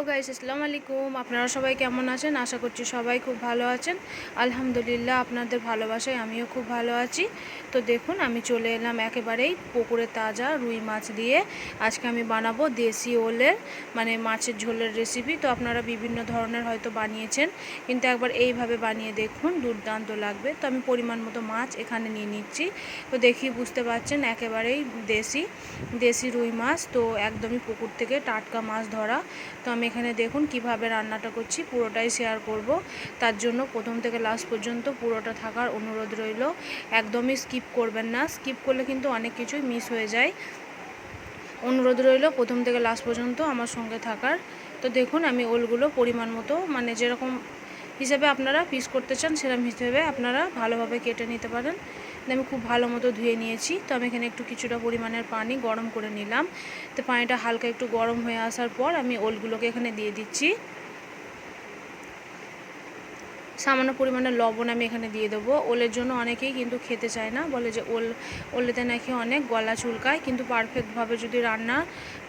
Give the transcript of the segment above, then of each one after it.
Guys, আসসালামু আলাইকুম। আপনারা সবাই কেমন আছেন? আশা করছি সবাই খুব ভালো আছেন। আলহামদুলিল্লাহ, আপনাদের ভালোবাসায় আমিও খুব ভালো আছি। তো দেখুন, আমি চলে এলাম একেবারেই পুকুরে তাজা রুই মাছ দিয়ে। আজকে আমি বানাবো দেশি ওলের মাছের ঝোলের রেসিপি। তো আপনারা বিভিন্ন ধরনের হয়তো বানিয়েছেন, কিন্তু একবার এইভাবে বানিয়ে দেখুন, দুর্দান্ত লাগবে। তো আমি পরিমাণ মতো মাছ এখানে নিয়ে নিচ্ছি। তো দেখি বুঝতে পারছেন, একেবারেই দেশি রুই মাছ। তো একদমই পুকুর থেকে টাটকা মাছ ধরা। তো আমি এখানে দেখুন কিভাবে রান্নাটা করছি, পুরোটাই শেয়ার করব। তার জন্য প্রথম থেকে লাস্ট পর্যন্ত পুরোটা থাকার অনুরোধ রইল। একদমই স্কিপ করবেন না, স্কিপ করলে কিন্তু অনেক কিছুই মিস হয়ে যায়। অনুরোধ রইল প্রথম থেকে লাস্ট পর্যন্ত আমার সঙ্গে থাকার। তো দেখুন, আমি ওলগুলো পরিমাণ মতো যেরকম হিসেবে আপনারা পিস করতে চান সেরকম হিসেবে আপনারা ভালোভাবে কেটে নিতে পারেন। আমি খুব ভালো মতো ধুয়ে নিয়েছি। তো আমি এখানে কিছুটা পরিমাণের পানি গরম করে নিলাম। তো পানিটা হালকা একটু গরম হয়ে আসার পর আমি ওলগুলোকে এখানে দিয়ে দিচ্ছি। সামান্য পরিমাণে লবণ আমি এখানে দিয়ে দেবো। ওলের জন্য অনেকেই কিন্তু খেতে চায় না, বলে যে ওলেতে নাকি অনেক গলা চুলকায়। কিন্তু পারফেক্টভাবে যদি রান্না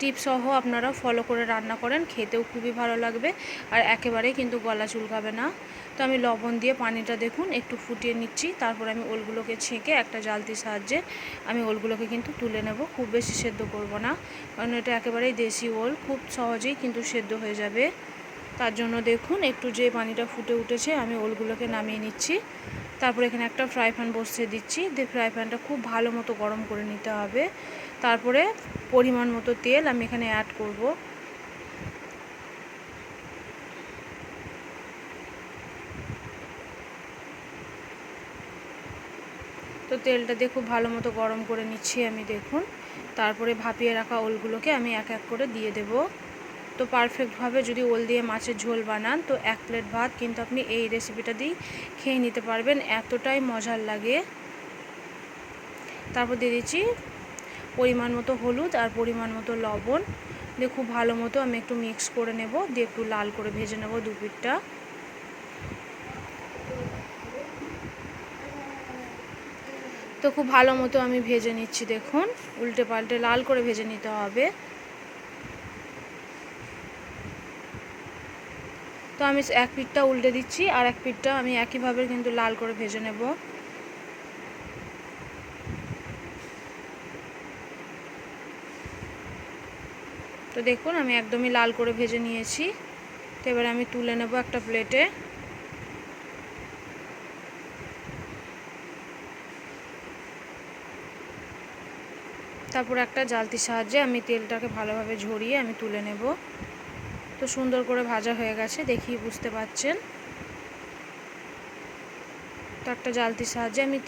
টিপসহ আপনারা ফলো করে রান্না করেন, খেতেও খুবই ভালো লাগবে আর একেবারেই কিন্তু গলা চুলকাবে না। তো আমি লবণ দিয়ে পানিটা দেখুন একটু ফুটিয়ে নিচ্ছি। তারপর আমি ওলগুলোকে ছেঁকে একটা জালতির সাহায্যে আমি ওলগুলোকে কিন্তু তুলে নেব। খুব বেশি সেদ্ধ করব না, কারণ এটা একেবারেই দেশি ওল, খুব সহজেই কিন্তু সেদ্ধ হয়ে যাবে। তার জন্য দেখুন একটু যে পানিটা ফুটে উঠেছে, আমি ওলগুলোকে নামিয়ে নিচ্ছি। তারপর এখানে একটা ফ্রাই প্যান বসিয়ে দিচ্ছি। ফ্রাই প্যানটা খুব ভালো মতো গরম করে নিতে হবে। তারপরে পরিমাণ মতো তেল আমি এখানে অ্যাড করব। তো তেলটা দিয়ে খুব ভালো মতো গরম করে নিচ্ছি আমি, দেখুন। তারপরে ভাপিয়ে রাখা ওলগুলোকে আমি এক এক করে দিয়ে দেব। তো পারফেক্টভাবে যদি ওল দিয়ে মাছের ঝোল বানান, তো 1 প্লেট ভাত কিন্তু আপনি এই রেসিপিটা দিয়েই খেয়ে নিতে পারবেন, এতটাই মজার লাগে। তারপর দিয়ে দিচ্ছি পরিমাণ মতো হলুদ আর পরিমাণ মতো লবণ দিয়ে খুব ভালো মতো আমি একটু মিক্স করে নেব, দিয়ে একটু লাল করে ভেজে নেব দু পিঠটা। তো খুব ভালো মতো আমি ভেজে নিচ্ছি, দেখুন উল্টে পাল্টে লাল করে ভেজে নিতে হবে। তো আমি এক পিঠটা উল্টে দিচ্ছি আর এক পিঠটা আমি একইভাবে কিন্তু লাল করে ভেজে নেব। তো দেখুন আমি একদমই লাল করে ভেজে নিয়েছি। তো এবার আমি তুলে নেব একটা প্লেটে। তারপর একটা জালতির সাহায্যে আমি তেলটাকে ভালোভাবে ঝরিয়ে আমি তুলে নেব। তো সুন্দর করে ভাজা হয়ে গেছে, দেখি বুঝতে পাচ্ছেন। তো একটা জালতির সাহায্যে আমি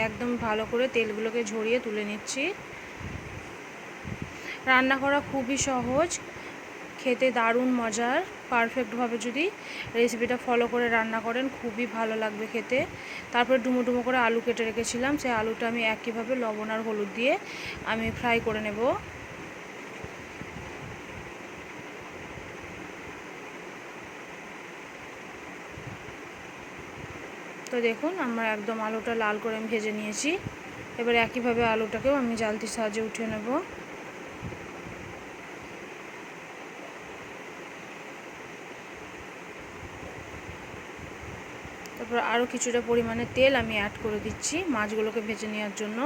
একদম ভালো করে তেলগুলোকে ঝরিয়ে তুলে নিচ্ছি। রান্না করা খুবই সহজ, খেতে দারুণ মজার। পারফেক্টভাবে যদি রেসিপিটা ফলো করে রান্না করেন, খুবই ভালো লাগবে খেতে। তারপরে ডুমো ডুমো করে আলু কেটে রেখেছিলাম, সেই আলুটা আমি একইভাবে লবণ আর হলুদ দিয়ে আমি ফ্রাই করে নেব। তো দেখুন আমরা একদম আলুটা লাল করে আমি ভেজে নিয়েছি। এবার একইভাবে আলুটাকেও আমি জালতির সাহায্যে উঠিয়ে নেব। তারপর আরও কিছুটা পরিমাণে তেল আমি অ্যাড করে দিচ্ছি মাছগুলোকে ভেজে নেওয়ার জন্য।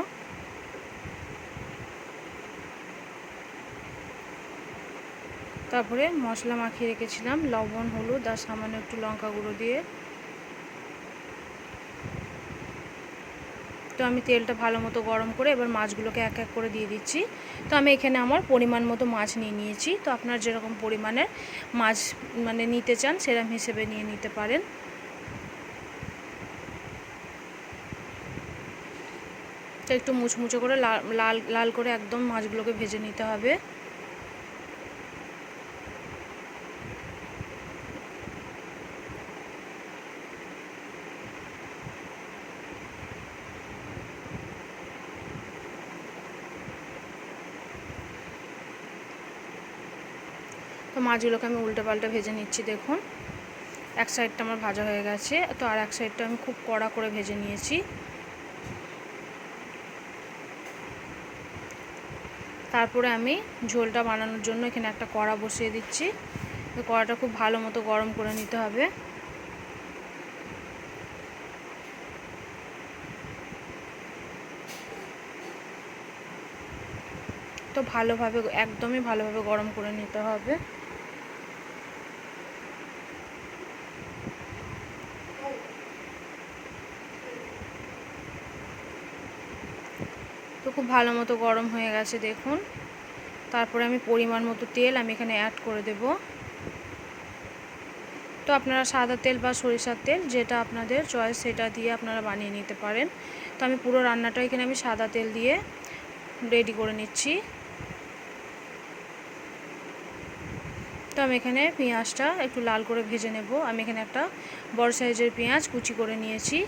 তারপরে মশলা মাখিয়ে রেখেছিলাম লবণ, হলুদ আর সামান্য একটু লঙ্কা গুঁড়ো দিয়ে। তো আমি তেলটা ভালো মতো গরম করে এবার মাছগুলোকে এক এক করে দিয়ে দিচ্ছি। তো আমি এখানে আমার পরিমাণ মতো মাছ নিয়ে নিয়েছি। তো আপনার যেরকম পরিমাণের মাছ নিতে চান সেরকম হিসেবে নিয়ে নিতে পারেন। তো একটু মুচমুচো করে লাল লাল করে একদম মাছগুলোকে ভেজে নিতে হবে। তো মাছগুলোকে আমি উল্টে পাল্টে ভেজে নিচ্ছি, দেখুন এক সাইডটা আমার ভাজা হয়ে গেছে। তো আর এক সাইডটা আমি খুব কড়া করে ভেজে নিয়েছি। তারপরে আমি ঝোলটা বানানোর জন্য এখানে একটা কড়া বসিয়ে দিচ্ছি। কড়াটা খুব ভালো মতো গরম করে নিতে হবে। তো ভালোভাবে, একদমই ভালোভাবে গরম করে নিতে হবে। তো খুব ভালো মতো গরম হয়ে গেছে দেখুন। তারপরে আমি পরিমাণ মতো তেল আমি এখানে অ্যাড করে দেব। তো আপনারা সাদা তেল বা সরিষার তেল, যেটা আপনাদের চয়েস সেটা দিয়ে আপনারা বানিয়ে নিতে পারেন। তো আমি পুরো রান্নাটা এখানে আমি সাদা তেল দিয়ে রেডি করে নিচ্ছি। তো আমি এখানে পেঁয়াজটা একটু লাল করে ভেজে নেব। আমি এখানে একটা বড় সাইজের পেঁয়াজ কুচি করে নিয়েছি।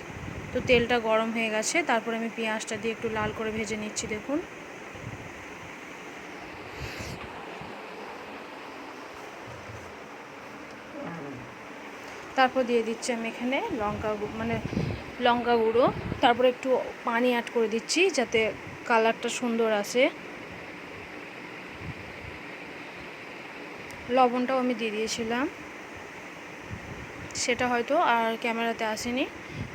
তো তেলটা গরম হয়ে গেছে, তারপরে আমি পেঁয়াজটা দিয়ে একটু লাল করে ভেজে নিচ্ছি দেখুন। তারপর দিয়ে দিচ্ছি আমি এখানে লঙ্কা গুঁড়ো, তারপরে একটু পানি অ্যাড করে দিচ্ছি যাতে কালারটা সুন্দর আসে। লবণটাও আমি দিয়ে দিয়েছিলাম, সেটা হয়তো আর ক্যামেরাতে আসেনি।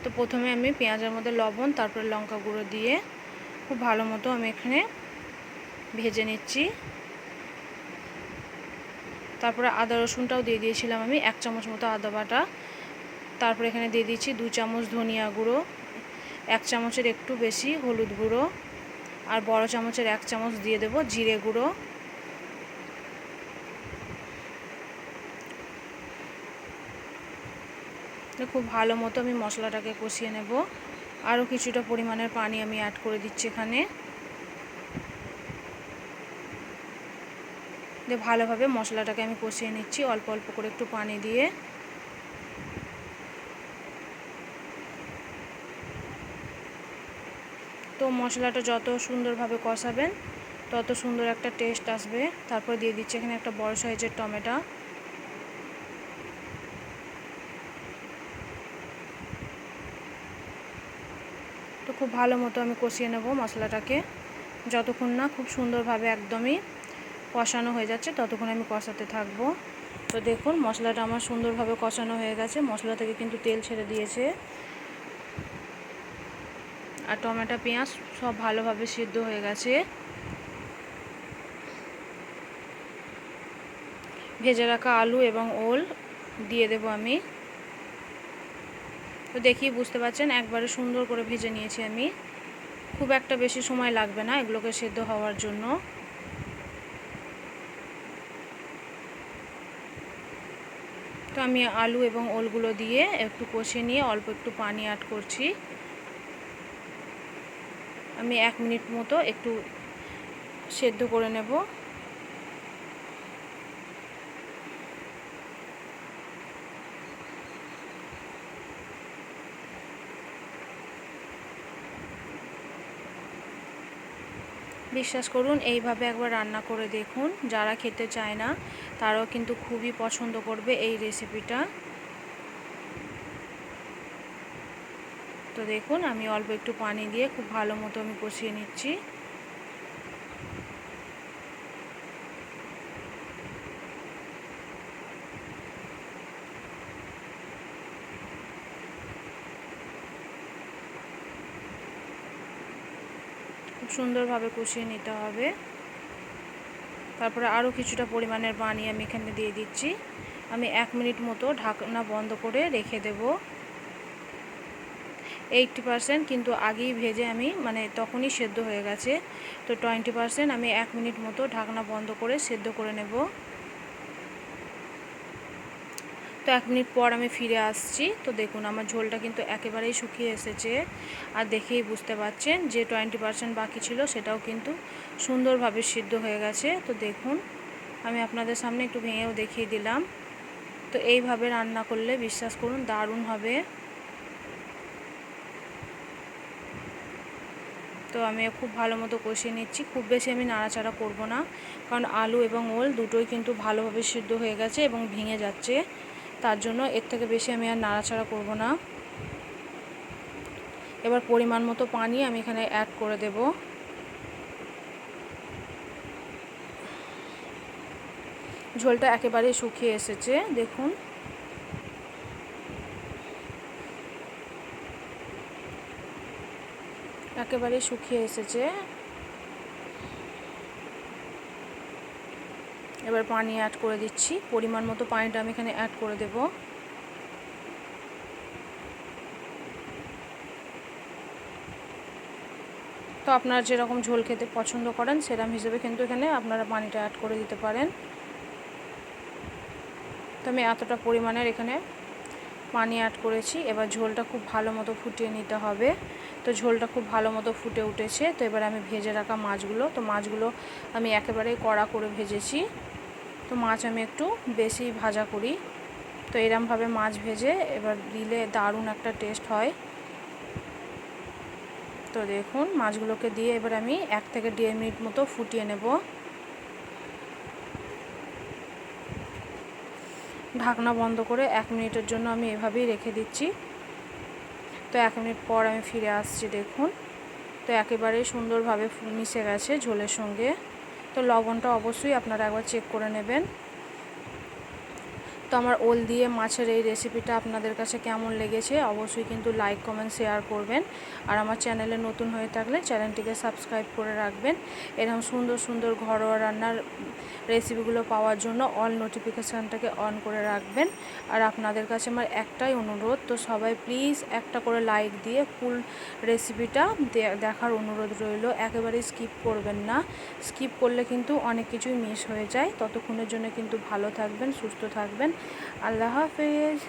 তো প্রথমে আমি পেঁয়াজের মধ্যে লবণ, তারপরে লঙ্কা গুঁড়ো দিয়ে খুব ভালো মতো আমি এখানে ভেজে নিচ্ছি। তারপরে আদা রসুনটাও দিয়ে দিয়েছিলাম আমি 1 চামচ মতো আদা বাটা। তারপরে এখানে দিয়ে দিচ্ছি 2 চামচ ধনিয়া গুঁড়ো, 1 চামচের একটু বেশি হলুদ গুঁড়ো, আর বড় চামচের 1 চামচ দিয়ে দেব জিরে গুঁড়ো। খুব ভালো মতো আমি মশলাটাকে কষিয়ে নেব। আরও কিছুটা পরিমাণের পানি আমি অ্যাড করে দিচ্ছি এখানে। ভালোভাবে মশলাটাকে আমি কষিয়ে নিচ্ছি অল্প অল্প করে একটু পানি দিয়ে। তো মশলাটা যত সুন্দরভাবে কষাবেন তত সুন্দর একটা টেস্ট আসবে। তারপর দিয়ে দিচ্ছি এখানে একটা বড় সাইজের টমেটো। তো খুব ভালো মতো আমি কষিয়ে নেব মশলাটাকে, যতক্ষণ না খুব সুন্দরভাবে একদমই কষানো হয়ে যাচ্ছে ততক্ষণ আমি কষাতে থাকব। তো দেখুন মশলাটা আমার সুন্দরভাবে কষানো হয়ে গেছে, মশলা থেকে কিন্তু তেল ছেড়ে দিয়েছে, আর টমেটো পেঁয়াজ সব ভালোভাবে সিদ্ধ হয়ে গেছে। ভেজে রাখা আলু এবং ওল দিয়ে দেব আমি। তো দেখি বুঝতে পারছেন একবারে সুন্দর করে ভেজে নিয়েছি আমি, খুব একটা বেশি সময় লাগবে না এগুলোকে সিদ্ধ হওয়ার জন্য। তো আমি আলু এবং ওলগুলো দিয়ে একটু কষিয়ে নিয়ে অল্প একটু পানি অ্যাড করছি। আমি 1 মিনিট মতো একটু সেদ্ধ করে নেব। বিশ্বাস করুন এইভাবে একবার রান্না করে দেখুন, যারা খেতে চায় না তারাও কিন্তু খুবই পছন্দ করবে এই রেসিপিটা। তো দেখুন আমি অল্প একটু পানি দিয়ে খুব ভালো মতো আমি কষিয়ে নিচ্ছি। খুব সুন্দরভাবে কষিয়ে নিতে হবে। তারপরে আরও কিছুটা পরিমাণের পানি আমি এখানে দিয়ে দিচ্ছি। আমি 1 মিনিট মতো ঢাকনা বন্ধ করে রেখে দেব। 80% কিন্তু আগেই ভেজে আমি তখনই সেদ্ধ হয়ে গেছে। তো 20% আমি 1 মিনিট মতো ঢাকনা বন্ধ করে সেদ্ধ করে নেব। তো 1 মিনিট পর আমি ফিরে আসছি। তো দেখুন আমার ঝোলটা কিন্তু একেবারেই শুকিয়ে এসেছে, আর দেখেই বুঝতে পারছেন যে 20% বাকি ছিল সেটাও কিন্তু সুন্দরভাবে সিদ্ধ হয়ে গেছে। তো দেখুন আমি আপনাদের সামনে একটু ভেঙেও দেখিয়ে দিলাম। তো এইভাবে রান্না করলে বিশ্বাস করুন দারুণ হবে। তো আমি খুব ভালো মতো কষিয়ে নিচ্ছি, খুব বেশি আমি নাড়াচাড়া করব না, কারণ আলু এবং ওল দুটোই কিন্তু ভালোভাবে সিদ্ধ হয়ে গেছে এবং ভেঙে যাচ্ছে, তার জন্য এর থেকে বেশি আমি আর নাড়াচাড়া করব না। এবার পরিমাণ মতো পানি আমি এখানে অ্যাড করে দেব। ঝোলটা একেবারেই শুকিয়ে এসেছে, দেখুন। একেবারেই শুকিয়ে এসেছে। এবার পানি অ্যাড করে দিচ্ছি, পরিমাণ মতো পানিটা আমি এখানে অ্যাড করে দেব। তো আপনারা যেরকম ঝোল খেতে পছন্দ করেন সেরকম হিসেবে কিন্তু এখানে আপনারা পানিটা অ্যাড করে দিতে পারেন। তো আমি এতটা পরিমাণের এখানে পানি অ্যাড করেছি। এবার ঝোলটা খুব ভালো মতো ফুটিয়ে নিতে হবে। তো ঝোলটা খুব ভালো মতো ফুটে উঠেছে। তো এবার আমি ভেজে রাখা মাছগুলো, তো মাছগুলো আমি একেবারেই কড়া করে ভেজেছি। তো মাছ আমি একটু বেশি ভাজা করি। তো এরমভাবে মাছ ভেজে এবার দিলে দারুণ একটা টেস্ট হয়। তো দেখুন মাছগুলোকে দিয়ে এবার আমি 1 থেকে 1.5 মিনিট মতো ফুটিয়ে নেব। ঢাকনা বন্ধ করে 1 মিনিটের জন্য আমি এভাবেই রেখে দিচ্ছি। তো 1 মিনিট পর আমি ফিরে আসছি, দেখুন। তো একেবারেই সুন্দরভাবে মিশে গেছে ঝোলের সঙ্গে। তো লবণটা অবশ্যই আপনারা একবার চেক করে নেবেন। তো আমার ওল দিয়ে মাছের এই রেসিপিটা আপনাদের কাছে কেমন লেগেছে অবশ্যই কিন্তু লাইক, কমেন্ট, শেয়ার করবেন। আর আমার চ্যানেলে নতুন হয়ে থাকলে চ্যানেলটিকে সাবস্ক্রাইব করে রাখবেন। এরকম সুন্দর সুন্দর ঘরোয়া রান্নার রেসিপিগুলো পাওয়ার জন্য অল নোটিফিকেশানটাকে অন করে রাখবেন। আর আপনাদের কাছে আমার একটাই অনুরোধ, তো সবাই প্লিজ একটা করে লাইক দিয়ে ফুল রেসিপিটা দেখার অনুরোধ রইল। একেবারেই স্কিপ করবেন না, স্কিপ করলে কিন্তু অনেক কিছুই মিস হয়ে যায়। ততক্ষণের জন্য কিন্তু ভালো থাকবেন, সুস্থ থাকবেন। আল্লাহ হাফেজ।